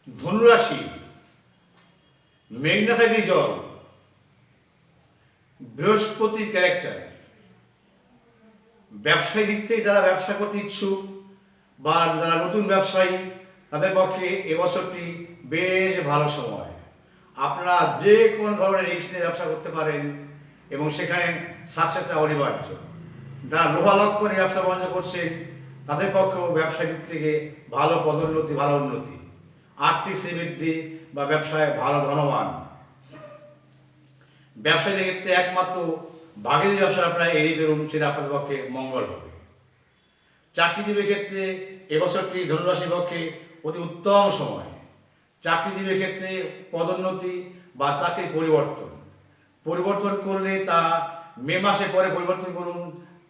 ধনুরাশি, মেঘনা সাগরী জল, বৃহস্পতির ক্যারেক্টার। ব্যবসায়ী দিক থেকে যারা ব্যবসা করতে ইচ্ছুক বা যারা নতুন ব্যবসায়ী, তাদের পক্ষে এবছরটি বেশ ভালো সময়। আপনারা যে কোনো ধরনের রিস্ক নিয়ে ব্যবসা করতে পারেন এবং সেখানে সাকসেসটা অনিবার্য। যারা লোহালক করে ব্যবসা বাণিজ্য করছেন, তাদের পক্ষেও ব্যবসায়ী দিক থেকে ভালো পদোন্নতি, ভালো উন্নতি, আর্থিক শ্রীবৃদ্ধি বা ব্যবসায় ভালো ধনবান। ব্যবসায়ীদের ক্ষেত্রে একমাত্র ভাগের ব্যবসা আপনারা এড়িয়ে চলুন, সেটা আপনাদের পক্ষে মঙ্গল হবে। চাকরিজীবীর ক্ষেত্রে এবছরটি ধনুরাশির পক্ষে অতি উত্তম সময়। চাকরিজীবীর ক্ষেত্রে পদোন্নতি বা চাকরির পরিবর্তন করলে তা মে মাসে পরে পরিবর্তন করুন,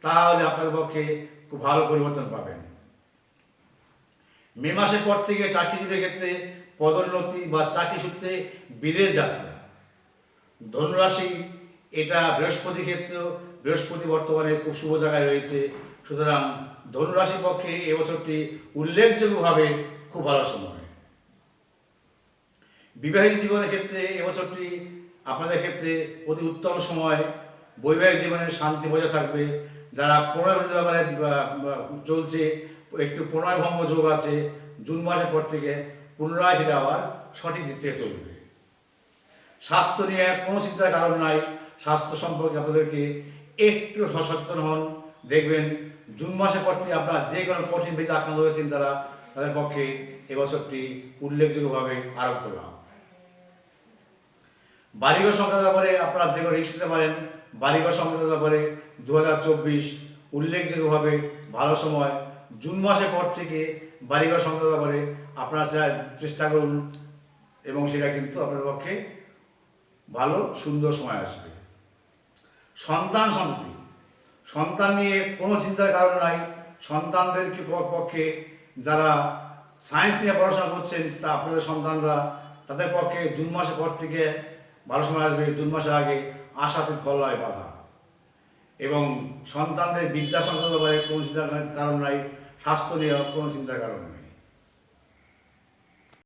তাহলে আপনাদের পক্ষে খুব ভালো পরিবর্তন পাবেন। মে মাসের পর থেকে চাকরিজীবীর ক্ষেত্রে পদোন্নতি বা চাকরি সূত্রে বিদেশ যাত্রা। ধনুরাশি, এটা বৃহস্পতি ক্ষেত্রেও, বৃহস্পতি বর্তমানে খুব শুভ জায়গায় রয়েছে। সুতরাং ধনুরাশির পক্ষে এবছরটি উল্লেখযোগ্যভাবে খুব ভালো সময়। বিবাহিত জীবনের ক্ষেত্রে এবছরটি আপনাদের ক্ষেত্রে অতি উত্তম সময়। বৈবাহিক জীবনে শান্তি বজায় থাকবে। যারা প্রণয় ব্যাপারে চলছে, একটু প্রণয় ভঙ্গ যোগ আছে। জুন মাসের পর থেকে পুনরায় সেটা আবার সঠিক দিক থেকে চলবে। স্বাস্থ্য নিয়ে কোনো চিন্তার কারণ নাই। স্বাস্থ্য সম্পর্কে আপনাদেরকে একটু সচেতন হন। দেখবেন জুন মাসের পর থেকে আপনারা যে কোনো কঠিন ব্যাধি আক্রান্ত হয়েছেন, তাদের পক্ষে এবছরটি উল্লেখযোগ্যভাবে আরোগ্য লাভ। বাড়িঘর সংক্রান্ত ব্যাপারে আপনারা যে কোনো রিস্ক নিতে পারেন। বাড়িঘর সংক্রান্ত ব্যাপারে 2024 উল্লেখযোগ্যভাবে ভালো সময়। জুন মাসের পর থেকে বাড়িঘর সংক্রান্ত ব্যাপারে আপনারা চেষ্টা করুন এবং সেটা কিন্তু আপনাদের পক্ষে ভালো সুন্দর সময় আসবে। সন্তান নিয়ে কোনো চিন্তার কারণ নাই। সন্তানদের পক্ষে যারা সায়েন্স নিয়ে পড়াশোনা করছেন, তা আপনাদের সন্তানরা, তাদের পক্ষে জুন মাসের পর থেকে ভালো সময় আসবে। জুন মাসের আগে আশাতীত ফল হয় বাধা। এবং সন্তানদের বিদ্যা সংক্রান্ত ব্যাপারে কোনো চিন্তার কারণ নাই। স্বাস্থ্য নিয়ে কোনো চিন্তার কারণ নেই।